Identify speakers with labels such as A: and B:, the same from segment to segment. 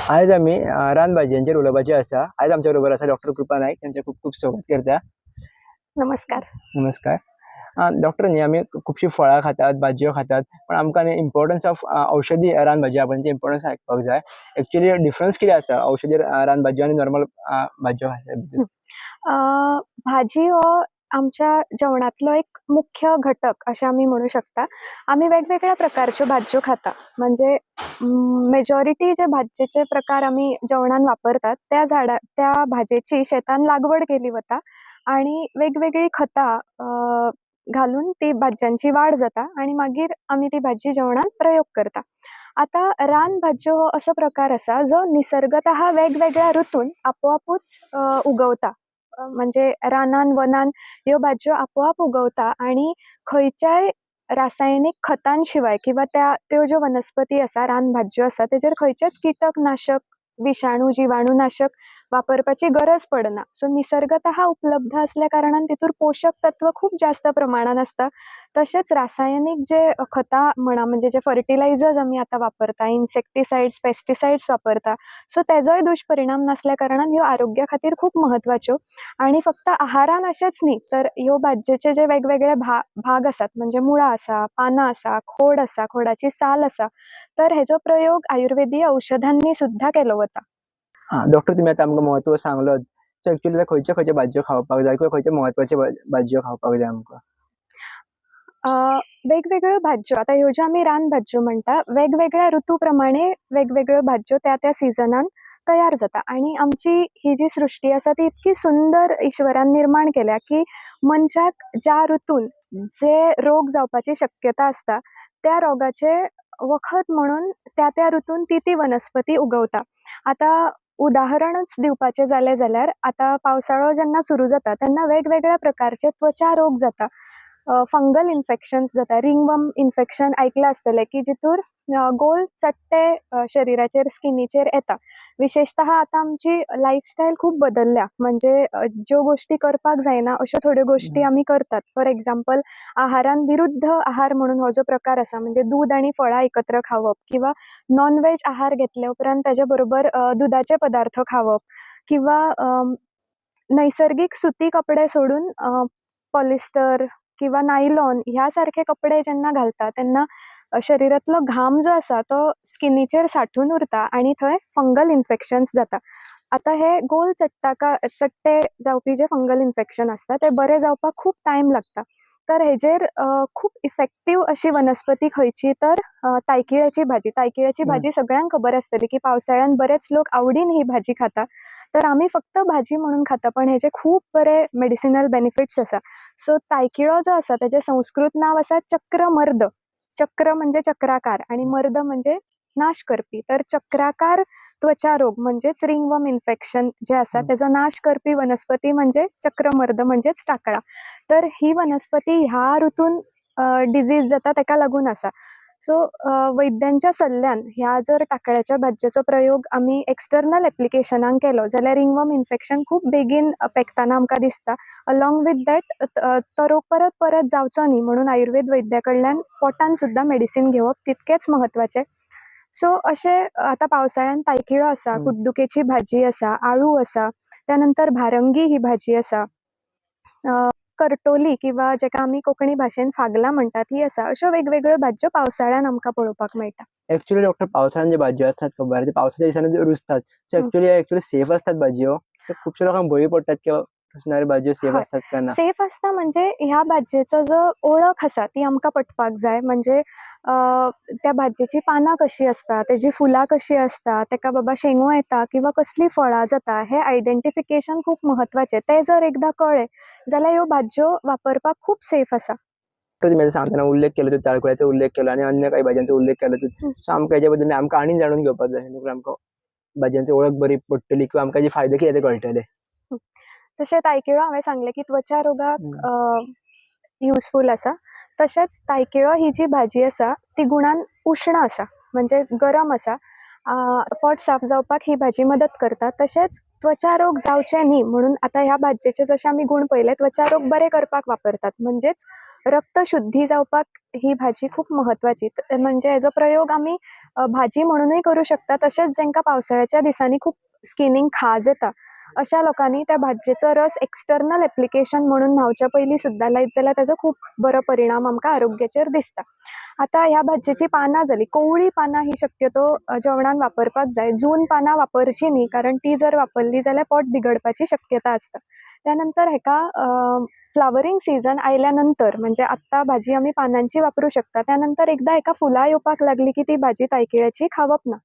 A: आज आम्ही रानभाज्यांचेर उलोवपाचे आसा. आज आमच्या बरोबर आसा डॉक्टर कृपा नायक, त्यांचे खूप खूप स्वागत करता.
B: नमस्कार.
A: नमस्कार. डॉक्टर न्ही आमी खुबशीं फळां खातात, भाजयो खातात, पण आमकां न्ही इम्पॉर्टन्स ऑफ औषधी रानभाजी आपण जे इम्पॉर्टन्स आयकपाक जाय. एक्चुअली डिफरन्स कितें आसा औषधी रानभाज्यो आनी नॉर्मल भाजयो खाच्या भितर?
B: भाजी हो आमच्या जेवणातलो एक मुख्य घटक अशें आमी म्हणू शकता. आमी वेगवेगळ्या प्रकारच्यो भाज्यो खाता. म्हणजे मेजॉरिटी जे भाजयेचे प्रकार आमी जेवणान वापरतात त्या भाजयेची शेतान लागवड केली वता आणि वेगवेगळी खतां घालून ती भाज्यांची वाड जाता आणि मागीर आमी ती भाजी जेवणान प्रयोग करता. आता रानभाज्यो हो असो प्रकार आसा जो निसर्गतः वेगवेगळ्या ऋतून आपोआपूच उगवता. म्हणजे रानान वनान ह्यो भाज्यो आपोआप उगवता आणि खंयच्याय रासायनिक खतां शिवाय किंवा त्यो ज्यो वनस्पती आसा रानभाज्यो आसा तेजेर खंयचेच कीटकनाशक, विषाणू, जिवाणूनाशक वापरपाची गरज पडना. सो निसर्गतः उपलब्ध असल्या कारणान तितूर पोषक तत्व खूप जास्त प्रमाणान आसता. तशेंच रासायनिक जे खतां म्हणा म्हणजे जे फर्टिलायझर्स आमी आतां वापरता, इन्सेक्टिसायड्स, पेस्टिसायड्स वापरता, सो तेजोय दुश्परिणाम नासल्या कारणान ह्यो आरोग्या खातीर खूप म्हत्वाच्यो. आणि फक्त आहारान अशेंच न्ही तर ह्यो भाज्जेचे जे वेगवेगळे भाग आसात म्हणजे मुळां आसा, पानां आसा, खोड आसा, खोडाची साल आसा, तर हेजो प्रयोग आयुर्वेदीय औषधांनी सुद्धा केलो वता.
A: डॉक्टर तुम्ही आता आमकां महत्व सांगलोच. सो एक्चुअली खंयच्यो खंयच्यो भाजयो खावपाक जाय किंवा खंयच्यो महत्वाच्यो भाजयो खावपाक जाय आमकां?
B: वेगवेगळ्यो भाज्यो आतां ह्यो ज्यो आमी रानभाज्यो म्हणटा, वेगवेगळ्या ऋतू प्रमाणे वेगवेगळ्यो भाज्यो त्या सिजनान तयार जाता आणि आमची ही जी सृश्टी आसा ती इतकी सुंदर ईश्वरान निर्माण केल्या की मनशाक ज्या ऋतून जे रोग जावपाची शक्यता आसता त्या रोगाचे वखद म्हणून त्या ऋतून ती वनस्पती उगवता. आतां उदाहरणच दिवपाचें जालें जाल्यार आतां पावसाळो जेन्ना सुरू जाता तेन्ना वेगवेगळ्या प्रकारचे त्वचा रोग जाता. फंगल इन्फेक्शन्स जाता. रिंगवर्म इन्फेक्शन आयकलां आसतलें की जितूर गोल चट्टे शरिराचेर स्किनीचेर येता. विशेषतः आतां आमची लायफस्टायल खूप बदलल्या. म्हणजे ज्यो गोश्टी करपाक जायना अश्यो थोड्यो गोश्टी आमी करतात. फॉर एक्झाम्पल आहारान विरुद्ध आहार म्हणून हो जो प्रकार आसा म्हणजे दूध आनी फळां एकत्र खावप किंवा नॉन वेज आहार घेतल्या उपरांत ताचे बरोबर दुदाचे पदार्थ खावप किंवा नैसर्गिक सुती कपडे सोडून पॉलिस्टर किंवा नायलॉन ह्या सारखे कपडे जेन्ना घालता तेन्ना शरिरातलो घाम जो आसा तो स्किनीचेर साठून उरता आणि थंय फंगल इन्फेक्शन्स जाता. आतां हे गोल चट्टे जावपी जे फंगल इन्फेक्शन आसता ते बरे जावपाक खूप टायम लागता. तर हेजेर खूप इफेक्टीव अशी वनस्पती खंयची तर तायकिळ्याची भाजी. तायकिळ्याची भाजी सगळ्यांक खबर आसतली की पावसाळ्यान बरेच लोक आवडीन ही भाजी खाता. तर आमी फक्त भाजी म्हणून खाता पण हेजे खूप बरे मेडिसिनल बेनिफिट्स आसा. सो तायकिळो जो आसा तेजें संस्कृत नांव आसा चक्रमर्द. चक्र म्हणजे चक्राकार आणि मर्द म्हणजे नाश करपी. तर चक्राकार त्वचा रोग म्हणजेच रिंगवर्म इन्फेक्शन जे आसा तेजो नाश करपी वनस्पती म्हणजे चक्रमर्द म्हणजेच टाकळा. तर ही वनस्पती ह्या ऋतून डिजीज जाता तेका लागून आसा. सो वैद्यांच्या सल्ल्यान ह्या जर टाकळ्याच्या भाज्जेचो प्रयोग आमी एक्सटर्नल एप्लिकेशनाक केलो जाल्यार रिंगवर्म इन्फेक्शन खूप बेगीन पेकताना आमकां दिसता. अलॉंग विथ दॅट तो रोग परत परत जावचो न्ही म्हणून आयुर्वेद वैद्या कडल्यान पोटान सुद्दां मेडिसीन घेवप तितकेच म्हत्वाचें. सो अशें आतां पावसाळ्यान तायकिळो आसा, कुड्डुकेची भाजी आसा, आळू आसा, त्यानंतर भारंगी ही भाजी आसा, करटोली किंवा जेका आमी कोंकणी भाशेन फागलां म्हणटात ही आसा. अश्यो वेगवेगळ्यो भाज्यो पावसाळ्यान आमकां पळोवपाक मेळटा.
A: एक्चुअली डॉक्टर पावसाळ्यात ज्यो भाज्यो असतात खबर ते पावसाच्या दिसांनी रुजतात. सो एक्चुअली सेफ असतात भाज्यो? खुबशे लोकांक भंय पडटात किंवा रुजणाऱ्यो भाज्यो सेफ
B: हय,
A: असतात का ना?
B: सेफ आसता म्हणजे ह्या भाज्जेचो जो ओळख आसा ती आमकां पटपाक जाय. म्हणजे त्या भाज्जेची पानां कशीं आसता, तेजी फुलां कशीं आसता, तेका बाबा शेंगो येता किंवा कसलीं फळां जाता हें आयडेंटिफिकेशन खूप म्हत्वाचें. तें जर एकदां कळ्ळें जाल्यार ह्यो भाज्यो वापरपाक खूप सेफ आसा.
A: तुम्ही सांगताना उल्लेख केलो ताळकुळ्याचो उल्लेख केलो आणि अन्य काही भाज्यांचो उल्लेख केलो. सो आमकां हेच्या बद्दल आमकां आनीक जाणून घेवपाक जाय जेणेकरून आमकां भाज्यांची ओळख बरी पडटली किंवा आमकां जे फायदे कितें ते कळटले.
B: तशें तायकिळो हांवें सांगलें की त्वचा रोगाक युजफूल आसा. तशेंच तायकिळो ही जी भाजी आसा ती गुणान उष्ण आसा म्हणजे गरम आसा पोट साफ जावपाक ही भाजी मदत करता. तशेंच त्वचा रोग जावचे न्ही म्हणून आता ह्या भाजयेचे जशे आमी गुण पळयले, त्वचा रोग बरे करपाक वापरतात. म्हणजेच रक्त शुद्धी जावपाक ही भाजी खूप महत्वाची. म्हणजे हेजो प्रयोग आमी भाजी म्हणूनय करूं शकता. तशेंच जेंकां पावसाळ्याच्या दिसांनी खूप स्किनीक खाज येता अशा लोकांनी त्या भाजयेचो रस एक्सटर्नल एप्लिकेशन म्हणून न्हावच्या पयलीं सुद्दां लायत जाल्यार ताजो खूप बरो परिणाम आमकां आरोग्याचेर दिसता. आता ह्या भाजयेची पानां जाली, कोवळी पानां ही शक्यतो जेवणान वापरपाक जाय. जून पानां वापरची न्ही, कारण ती जर वापरली जाल्यार पोट बिगडपाची शक्यता आसता. त्यानंतर हेका फ्लावरींग सीझन आयल्या नंतर म्हणजे आत्तां भाजी आमी पानांची वापरूं शकता. त्यानंतर एकदां हेका फुलां येवपाक लागली की ती भाजी तायकिळ्याची खावप ना.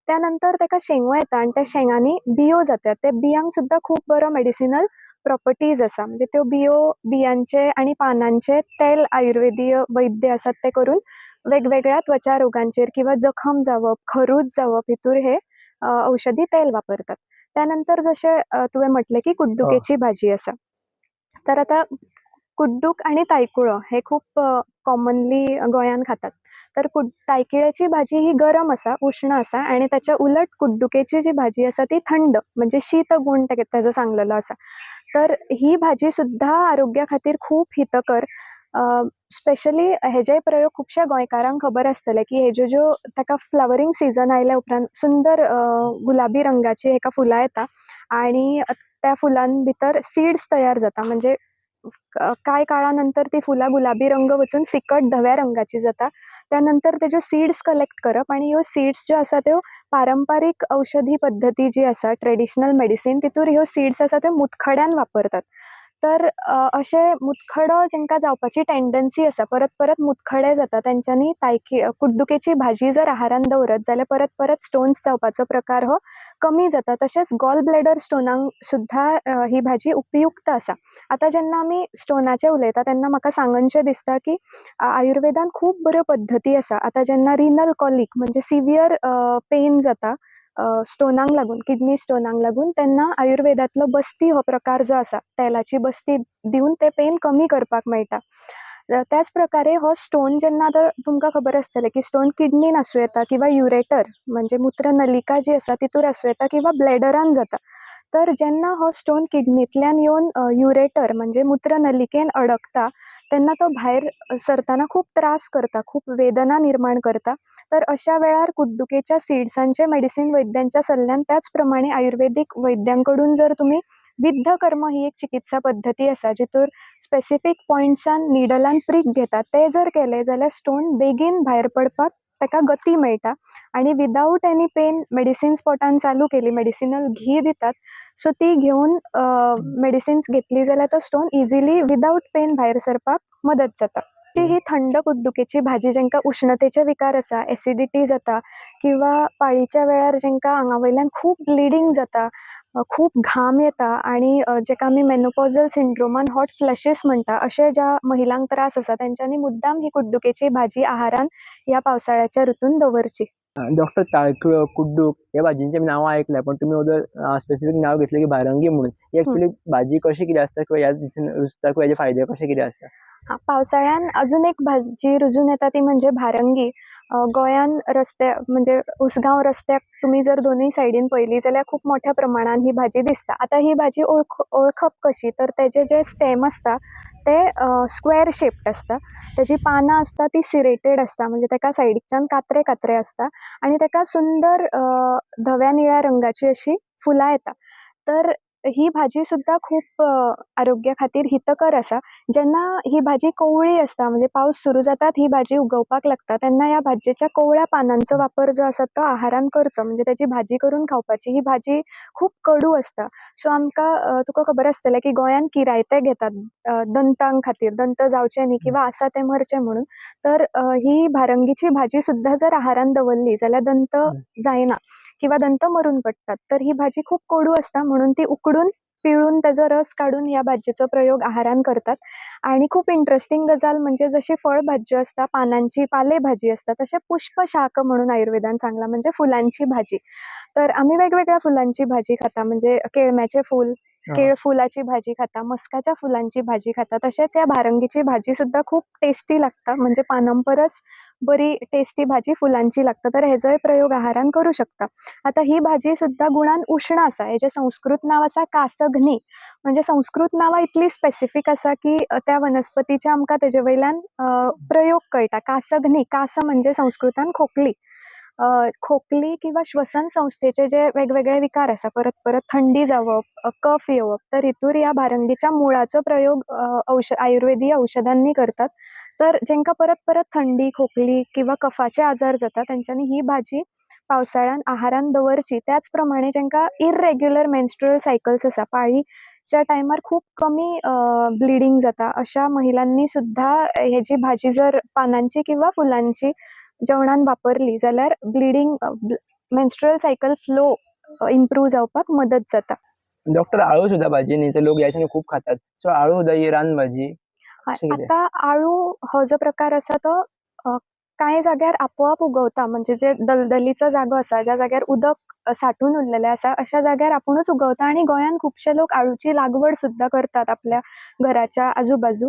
B: त्यानंतर तेका शेंगो येता आनी त्या शेंगांनी बियो जातात. ते बियांक सुद्दां खूप बरो मेडिसिनल प्रॉपर्टीज आसा. म्हणजे त्यो बियांचे आनी पानांचे तेल आयुर्वेदीय वैद्य आसात ते करून वेगवेगळ्या त्वचा रोगांचेर किंवा जखम जावप, खरूज जावप हितूर हे औषधी तेल वापरतात. त्यानंतर जशें तुवें म्हटलें की कुड्डुकेची भाजी आसा. तर आता कुड्डूक आनी तायकुळो हे खूप कॉमनली गोंयान खातात. तर तायकिळ्याची भाजी ही गरम आसा, उष्ण आसा आनी ताच्या उलट कुड्डुकेची जी भाजी आसा ती थंड म्हणजे शीत गुण ताजो सांगलेलो आसा. तर ही भाजी सुद्दां आरोग्या खातीर खूप हितकर. स्पेशली हेजे प्रयोग खुबश्या गोंयकारांक खबर आसतले की हेज्यो ज्यो ताका फ्लावरींग सीझन आयल्या उपरांत सुंदर गुलाबी रंगाची हेका फुलां येता आनी त्या फुलां भितर सीड्स तयार जाता. म्हणजे कांय काळा नंतर ती फुलां गुलाबी रंग वचून फिकट धव्या रंगाची जाता. त्यानंतर तेज्यो सीड्स कलेक्ट करप आनी ह्यो सीड्स ज्यो आसा त्यो पारंपारीक औषधी पद्दती जी आसा ट्रेडिशनल मेडिसीन तितूर ह्यो सीड्स आसा त्यो मुतखड्यान वापरतात. तर अशे मुतखडो जेंकां जावपाची टेंडन्सी आसा, परत परत मुतखडे जाता, तेंच्यांनी कुड्डुकेची भाजी जर आहारान दवरत जाल्यार परत परत स्टोन्स जावपाचो प्रकार हो कमी जाता. तशेंच गॉल ब्लॅडर स्टोनाक सुद्दां ही भाजी उपयुक्त आसा. आता जेन्ना आमी स्टोनाचें उलयता तेन्ना म्हाका सांगनशें दिसता की आयुर्वेदान खूब बऱ्यो पद्दती आसा. आता जेन्ना रिनल कॉलीक म्हणजे सिवियर पेन जाता स्टोनाक लागून, किडनी स्टोनाक लागून, तेन्ना आयुर्वेदांतलो बस्ती हो प्रकार जो आसा, तेलाची बस्ती दिवन ते पेन कमी करपाक मेळटा. त्याच प्रकारे हो स्टोन जेन्ना आतां तुमकां खबर आसतलें की स्टोन किडनीन आसूं येता किंवा युरेटर म्हणजे मूत्रनलिका जी आसा तितूर आसूं येता किंवा ब्लॅडरान जाता. तर जेन्ना हो स्टोन किडनींतल्यान येवन युरेटर म्हणजे मूत्रनलिकेन अडकता तेन्ना तो भायर सरतना खूप त्रास करता, खूप वेदना निर्माण करता. तर अशा वेळार कुड्डुकेच्या सीड्सांचे मेडिसीन वैद्यांच्या सल्ल्यान त्याच प्रमाणे आयुर्वेदीक वैद्यांकडून जर तुमी विद्ध कर्म ही एक चिकित्सा पद्दती आसा जितूर स्पेसिफीक पॉयंट्सान निडलान प्रीक घेतात, ते जर केले जाल्यार स्टोन बेगीन भायर पडपाक ताका गती मेळटा आनी विदावट एनी पेन मेडिसिन्स पोटान चालू केली, मेडिसिनल घी दितात, सो ती घेवन मेडिसिन्स घेतली जाल्यार तो स्टोन इजिली विदावट पेन भायर सरपाक मदत जाता. ही थंड कुड्डुकेची भाजी जेंकां उष्णतेचे विकार आसा, एसिडिटी जाता किंवा पाळीच्या वेळार जेंकां आंगा वयल्यान खूप ब्लिडींग जाता, खूप घाम येता आनी जेका आमी मेनोपॉजल सिंड्रोमान हॉट फ्लॅशीस म्हणटा, अशे ज्या महिलांक त्रास आसा तेंच्यांनी मुद्दाम ही कुड्डुकेची भाजी आहारान ह्या पावसाळ्याच्या रुतून दवरची.
A: डॉक्टर ताळकिळो, कुड्डूक या भाजींची नांवां ऐकल्या, पण तुम्ही उदर स्पेसिफिक नाव घेतले की भायरंगी म्हणून. ही ऍक्च्युली भाजी कशी कितें आसता किंवा ह्या रुचता किंवा हेजे फायदे कशे कितें आसता?
B: पावसाळ्यान अजून एक भाजी रुजून येता ती म्हणजे भारंगी. गोंयान म्हणजे उसगांव रस्त्याक तुमी जर दोनूय सायडीन पळयली जाल्यार खूप मोठ्या प्रमाणान ही भाजी दिसता. आता ही भाजी ओळखप कशी, तर तेजे जे स्टेम आसता ते स्क्वेअर शेप्ड आसता. तेजी पानां आसता ती सिरेटेड आसता, म्हणजे तेका सायडीच्यान कात्रे कात्रे आसता आनी तेका सुंदर धव्या निळ्या रंगाची अशी फुलां येता. तर ही भाजी सुद्दां खूप आरोग्या खातीर हितकर आसा. जेन्ना ही भाजी कोवळी आसता म्हणजे पावस सुरू जातात ही भाजी उगवपाक लागता तेन्ना ह्या भाजयेच्या कोवळ्या पानांचो वापर जो आसा तो आहारान करचो, म्हणजे त्याची भाजी करून खावपाची. ही भाजी खूप कडू आसता, सो आमकां तुका खबर आसतलें की गोंयान किरायते घेतात दंतां खातीर, दंत जावचे न्ही किंवा आसा ते मरचे म्हणून. तर ही भारंगीची भाजी सुद्दां जर आहारान दवरली जाल्यार दंत जायना किंवा दंत मरून पडटात. तर ही भाजी खूप कडू आसता म्हणून ती उकडून पिळून त्याचो रस काढून ह्या भाजयेचो प्रयोग आहारान करतात. आणि खूप इंटरेस्टिंग गजाल म्हणजे जशी फळभाज्यो आसता, पानांची पालेभाजी आसता, तशें पुष्पशाक म्हणून आयुर्वेदान सांगला म्हणजे फुलांची भाजी. तर आमी वेगवेगळ्या फुलांची भाजी खाता, म्हणजे केळम्याचें फूल, केळ फुलाची भाजी खाता, मस्काच्या फुलांची भाजी खाता. तशेंच ह्या भारंगीची भाजी सुद्दां खूप टेस्टी लागता, म्हणजे पानां परस बरी टेस्टी भाजी फुलांची लागता, तर हेजोय प्रयोग आहारान करू शकता. आता ही भाजी सुद्धा गुणान उष्ण आसा. हेजें संस्कृत नांव आसा कासघनी. म्हणजे संस्कृत नांवां इतली स्पेसिफीक आसा की त्या वनस्पतीचे आमकां तेजे वयल्यान प्रयोग कळटा. कासघनी, कास म्हणजे संस्कृतान खोकली. खोकली किंवा श्वसन संस्थेचे जे वेगवेगळे विकार आसा, परत परत थंडी जावप, कफ येवप, तर हितूर ह्या भारंगीच्या मुळाचो प्रयोग आयुर्वेदीय औषधांनी करतात. तर जेंकां परत परत थंडी, खोकली किंवा कफाचे आजार जाता तेंच्यांनी ही भाजी पावसाळ्यान आहारान दवरची. त्याच प्रमाणे जेंकां इररेग्युलर मेन्स्ट्रुअल सायकल्स आसा, पाळीच्या टायमार खूप कमी ब्लिडींग जाता, अशा महिलांनी सुद्धा हेजी भाजी जर पानांची किंवा फुलांची जेवणान वापरली जाल्यार bleeding menstrual cycle flow improve जावपाक मदत जाता.
A: डॉक्टर आळू सुद्धा भाजी न्ही, तर लोक याच्याने खूप खातात. सो आळू सुद्धा ही रानभाजी अशें कितें?
B: आता आळू हो जो प्रकार आसा तो कांय जाग्यार आपोआप उगवता. म्हणजे जे दलदलीचो जागो आसा, ज्या जाग्यार उदक सांठून उरलेलें आसा, अशा जाग्यार आपुणूच उगवता आनी गोंयान खुबशे लोक आळूची लागवड सुद्धा करतात आपल्या घराच्या आजूबाजू.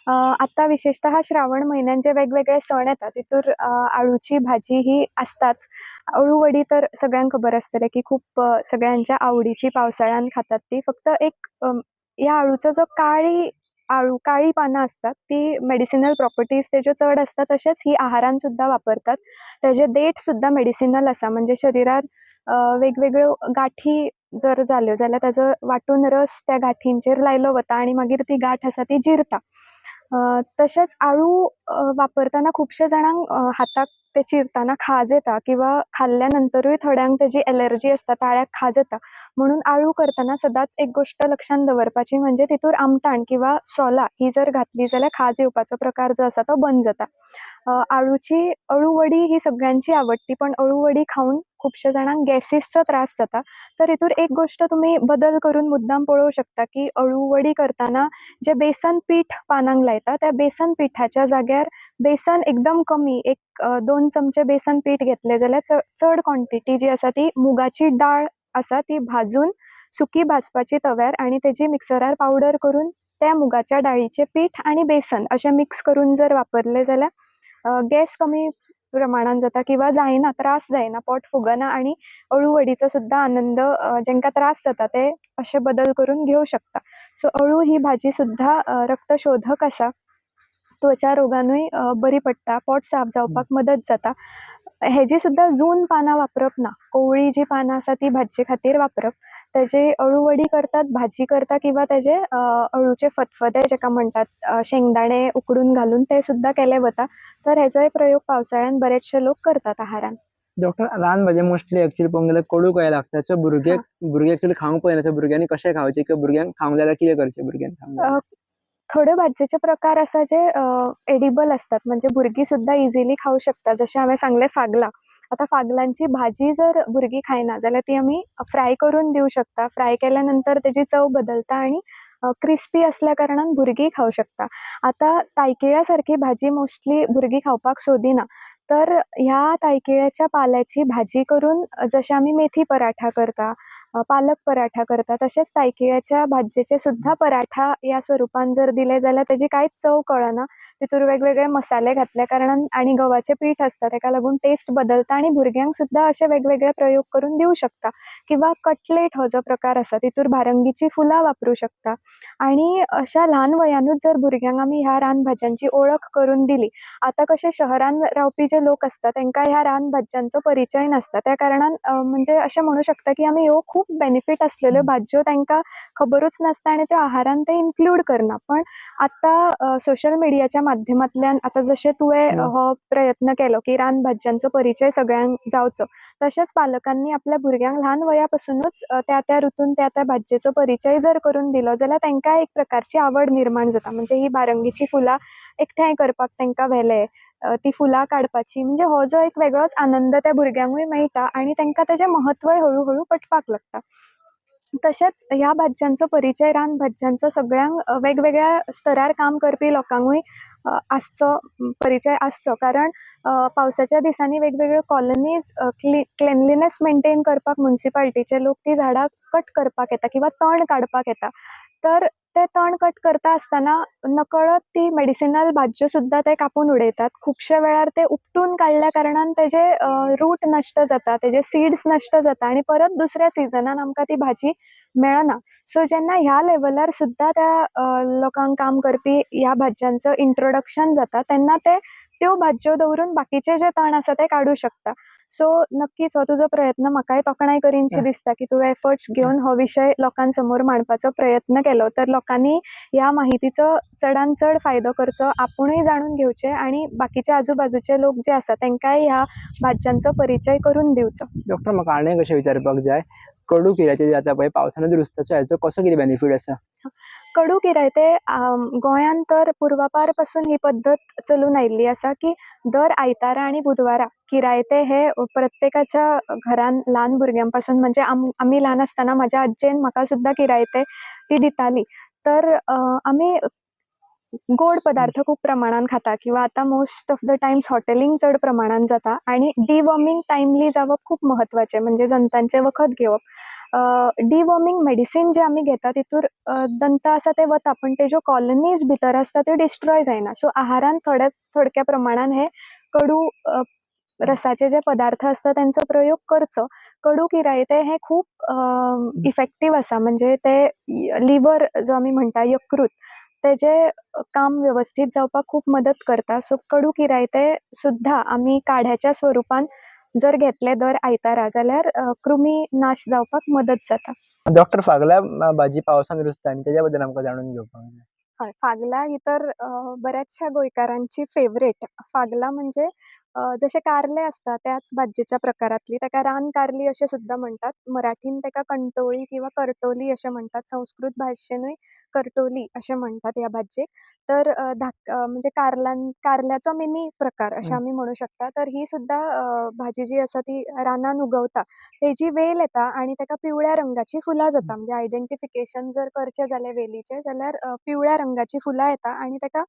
B: आतां विशेषतः श्रावण म्हयन्यान जे वेगवेगळे सण येता तितूर आळूची भाजी ही आसताच. अळू वडी तर सगळ्यांक खबर आसतलें की खूब सगळ्यांच्या आवडीची पावसाळ्यान खातात ती. फक्त एक ह्या आळूचो जो काळी पानां असतात ती मेडिसिनल प्रॉपर्टीज तेज्यो चड आसता, तशेंच ही आहारान सुद्धा वापरतात. तेजे देठ सुद्धा मेडिसिनल आसा, म्हणजे शरिरान वेगवेगळ्यो गांठी जर जाल्यो जाल्यार ताजो वांटून रस त्या गांठींचेर लायलो वता आनी मागीर ती गांठ आसा ती जिरता. तशेंच आळू वापरतना खुबशे जाणांक हाताक ते चिरतना खाज येता किंवा खाल्ल्या नंतरूय थोड्यांक तेजी एलर्जी आसता, ताळ्याक खाज येता. म्हणून आळू करतना सदांच एक गोश्ट लक्षान दवरपाची, म्हणजे तितूर आमटाण किंवा सोलां ही जर घातली जाल्यार खाज येवपाचो प्रकार जो आसा तो बंद जाता. अळू वडी ही सगळ्यांची आवडटी, पण अळू वडी खावन खुबशे जाणांक गॅसीसचो त्रास जाता. तर हितूर एक गोश्ट तुमी बदल करून मुद्दाम पळोवंक शकता की अळू वडी करतना जे बेसन पीठ पानांक लायता, त्या बेसन पिठाच्या जाग्यार बेसन एकदम कमी, एक 2 चमचे बेसन पीठ घेतले जाल्यार चड क्वॉन्टिटी जी आसा ती मुगाची दाळ आसा ती भाजून सुकी भाजपाची तव्यार आनी तेजी मिक्सरार पावडर करून त्या मुगाच्या दाळीचें पीठ आनी बेसन अशें मिक्स करून जर वापरलें जाल्यार गॅस कमी प्रमाणान जाता किंवा जायना, त्रास जायना, पोट फुगना आनी अळू वडीचो सुद्धा आनंद जेंकां त्रास जाता ते अशे बदल करून घेवंक शकता. सो अळू ही भाजी सुद्धा रक्तशोधक आसा. त्वचा रोगांनूय बरी पडटा, पोट साफ जावपाक मदत जाता. हेजी सुद्धा जून पानां वापरप ना, कोवळी जी पानां आसा ती भाजये खातीर वापरप. तेजी अळू वडी करतात, भाजी करता किंवा तेजे अळूचे फतफदे जेका म्हणटात, शेंगदाणे उकडून घालून ते सुद्धा केले वता. तर हेजोय प्रयोग पावसाळ्यान बरेचशे लोक करतात आहारान.
A: डॉक्टर रानभाजी मोस्टली ॲक्चुअली पळोवंक गेल्यार कडू कहें लागता. सो भुरगे
B: हां.
A: भुरगे ॲक्चुअली खावंक पळयना. सो भुरग्यांनी कशें खावचें किंवा भुरग्यांक खावंक जाय जाल्यार कितें करचें भुरग्यांक खावंक जाय
B: अ,
A: जाल्यार?
B: थोड्यो भाजयेचे प्रकार आसा जे एडिबल असतात, म्हणजे भुरगीं सुद्धा इजिली खावं शकतात. जशें हांवें सांगलें फागलां. आतां फागलांची भाजी जर भुरगीं खायना जाल्यार ती आमी फ्राय करून दिवं शकता. फ्राय केल्या नंतर तेजी चव बदलता आनी क्रिस्पी असल्या कारणान भुरगीं खावं शकता. आतां तायकिळ्या सारकी भाजी मोस्टली भुरगीं खावपाक सोदिना. तर ह्या तायकिळ्याच्या पाल्याची भाजी करून जशे आमी मेथी पराठा करता, पालक पराठा करता, तशेंच तायकिळ्याच्या भाजयेचे सुद्धा पराठा ह्या स्वरुपान जर दिले जाल्यार तेजी कांयच चव कळना. तितूर वेगवेगळे मसाले घातल्या कारणान आनी गव्हाचें पीठ आसता तेका लागून टेस्ट बदलता आनी भुरग्यांक सुद्धा अशे वेगवेगळे प्रयोग करून दिवं शकता. किंवा कटलेट हो जो प्रकार आसा तितूर भारंगीची फुलां वापरूं शकता. आनी अशा ल्हान वयानूच जर भुरग्यांक आमी ह्या रानभाज्यांची ओळख करून दिली. आतां कशे शहरान रावपी जे लोक आसता तेंकां ह्या रानभाज्यांचो परिचय नासता, त्या कारणान म्हणजे अशें म्हणूं शकता की आमी ह्यो खूब बेनिफीट आसलेल्यो भाज्यो तांकां खबरूच नासता आनी त्यो आहारान ते इन्क्लूड करना. पण आतां सोशल मिडियाच्या माध्यमांतल्यान आतां जशें तुवें हो प्रयत्न केलो की रानभाज्यांचो परिचय सगळ्यांक जावचो, तशेंच पालकांनी आपल्या भुरग्यांक ल्हान वया पासुनूच त्या त्या रुतून त्या त्या भाज्येचो परिचय जर करून दिलो जाल्यार तांकां एक प्रकारची आवड निर्माण जाता. म्हणजे ही भारंगीची फुलां एकठांय करपाक तांकां व्हेले, ती फुलां काडपाची, म्हणजे हो जो एक वेगळोच आनंद त्या भुरग्यांकूय मेळटा आनी तांकां तेजें महत्वय हळू हळू पटपाक लागता. तशेंच ह्या भाज्यांचो परिचय रानभाज्यांचो सगळ्यांक वेगवेगळ्या स्तरार काम करपी लोकांकूय परिचय आसचो, कारण पावसाच्या दिसांनी वेगवेगळ्यो कॉलनीज क्लेनलीनेस मेंटेन करपाक म्युनिसिपालिटीचे लोक ती झाडां कट करपाक येता किंवा तण काडपाक येता. तर ते तण कट करता असताना नकळत ती मेडिसिनल भाज्यो सुद्धा ते कापून उडयतात. खुबशे वेळार ते उपटून काडल्या कारणान तेजे रूट नश्ट जाता, तेजे सीड्स नश्ट जाता आनी परत दुसऱ्या सिजनान आमकां ती भाजी मेळना. सो जेन्ना ह्या लेवलार सुद्धा त्या लोकांक काम करपी ह्या भाज्यांचो इंट्रोडक्शन जाता तेन्ना ते त्यो भाज्यो दवरून बाकीचे जे तण आसा ते काडूं शकता. सो नक्कीच हो तुजो प्रयत्न म्हाकाय तोखणाय करीनशी दिसता की तुवें एफर्ट्स घेवन हो विशय लोकां समोर मांडपाचो प्रयत्न केलो तर लोकांनी ह्या माहितीचो चडांत चड फायदो करचो, आपुणूय जाणून घेवचें आनी बाकीचे आजूबाजूचे लोक जे आसा तेंकाय ह्या भाज्यांचो परिचय करून दिवचो.
A: डॉक्टर म्हाका आनी एक अशें विचारपाक जाय, कडू किऱ्याचे जे जाता पळय पावसान दुरुस्ताचो हेचो कसो कितें बेनिफीट आसा?
B: कडू किरायते गोंयांत तर पुर्वापार पासून ही पद्दत चलून आयिल्ली आसा की दर आयतारा आनी बुधवारा किरायते हे प्रत्येकाच्या घरान ल्हान भुरग्यां पासून म्हणजे आमी ल्हान आसतना म्हाज्या आज्जेन म्हाका सुद्दां किरायते ती दिताली. तर आमी गोड पदार्थ खूब प्रमाणान खाता किंवा आतां most of the Times hotelling चड प्रमाणान जाता आनी डिवॉर्मिंग टायमली जावप खूब महत्वाचें म्हणजे जंतांचें वखद घेवप. डिवॉर्मिंग मेडिसीन जे आमी घेता तितूर दंत आसा ते वता पण तेज्यो कॉलनीज भितर आसता त्यो डिस्ट्रॉय जायना. सो आहारान थोडक्या प्रमाणान हे कडू रसाचे जे पदार्थ आसता तेंचो प्रयोग करचो. कडू किरायते हे खूब इफेक्टीव आसा म्हणजे ते लिवर जो आमी म्हणटा यकृत तेजे काम व्यवस्थीत जावपाक खूब मदत करता. सो कडू किरायते सुद्धा आमी काढ्याच्या स्वरुपान जर घेतले दर आयतारा जाल्यार कृमी नाश जावपाक मदत जाता.
A: डॉक्टर फागल्या भाजी पावसान रुजता आनी तेज्या बद्दल आमकां जाणून घेवपाक जाय.
B: हय, फागला ही तर बऱ्याचशा गोंयकारांची फेवरेट. फागला म्हणजे जशे कारले असता त्याच भाज्जेच्या प्रकारांतली. ताका रान कारली अशें सुद्दां म्हणटात. मराठीन ताका कंटोळी किंवा करटोली अशें म्हणटात. संस्कृत भाशेनूय करटोली अशें म्हणटात ह्या भाज्जेक. तर म्हणजे कारल्याचो मिनी प्रकार अशें आमी म्हणूं शकता. तर ही सुद्दां भाजी जी आसा ती रानान उगवता. तेजी वेल येता आनी ताका पिवळ्या रंगाची फुलां जाता. म्हणजे आयडेंटिफिकेशन जर करचें जालें वेलीचें जाल्यार पिवळ्या रंगाची फुलां येता आनी ताका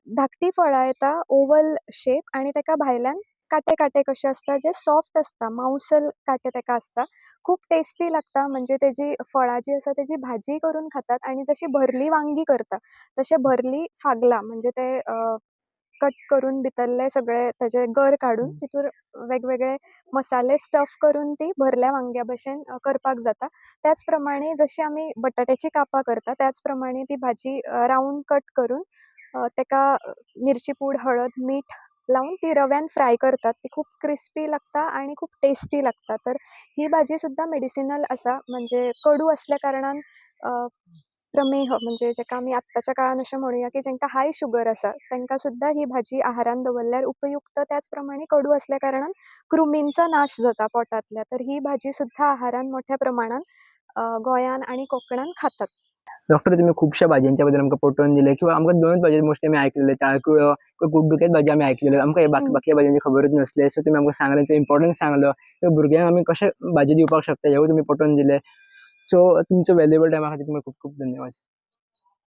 B: धाकटी फळां येता ओवल शेप आनी ताका भायल्यान काटे काटे कशे आसता जे सॉफ्ट आसता, मांसल काटे ताका आसता. खूब टेस्टी लागता म्हणजे तेजी फळां जी आसा तेजी भाजी करून खातात आनी जशी भरली वांगी करता तशें भरली फागला म्हणजे ते कट करून भितरले सगळे तेजे गर काडून तितूर वेगवेगळे मसाले स्टफ करून ती भरल्या वांग्या भशेन करपाक जाता. त्याच प्रमाणे जशी आमी बटाट्याची कापां करता त्याच प्रमाणे ती भाजी राउंड कट करून तेका मिरची पूड, हळद, मीठ लावन ती रव्यान फ्राय करतात. ती खूब क्रिस्पी लागता आनी खूब टेस्टी लागता. तर ही भाजी सुद्दां मेडिसिनल आसा म्हणजे कडू आसल्या कारणान प्रमेह म्हणजे जेका आमी आत्ताच्या काळान अशें म्हणुया की जेंकां हाय शुगर आसा तेंकां सुद्दां ही भाजी आहारान दवरल्यार उपयुक्त. त्याच प्रमाणे कडू आसल्या कारणान कृमींचो नाश जाता पोटांतल्या. तर ही भाजी सुद्दां आहारान मोठ्या प्रमाणान गोंयान आनी कोंकणान खातात.
A: डॉक्टर तुम्ही खूपशा भाज्यांच्या बद्दल आमकां पटवून दिले किंवा आमकां 2च भाजी मोस्टली आमी आयकलेले ताळकुळो किंवा कुड्डुकेच भाजी आमी आयकलेल्यो. आमकां हे बाकी भाज्यांची खबरूच नसले. सो तुमी आमकां सांगले तेचो इम्पॉर्टन्स सांगलो. किंवा भुरग्यांक आमी कशे भाजी दिवपाक शकता हेवूय तुमी पटवून दिले. सो तुमचो वॅल्युएबल टायमा खातीर तुमकां खूब खूब धन्यवाद.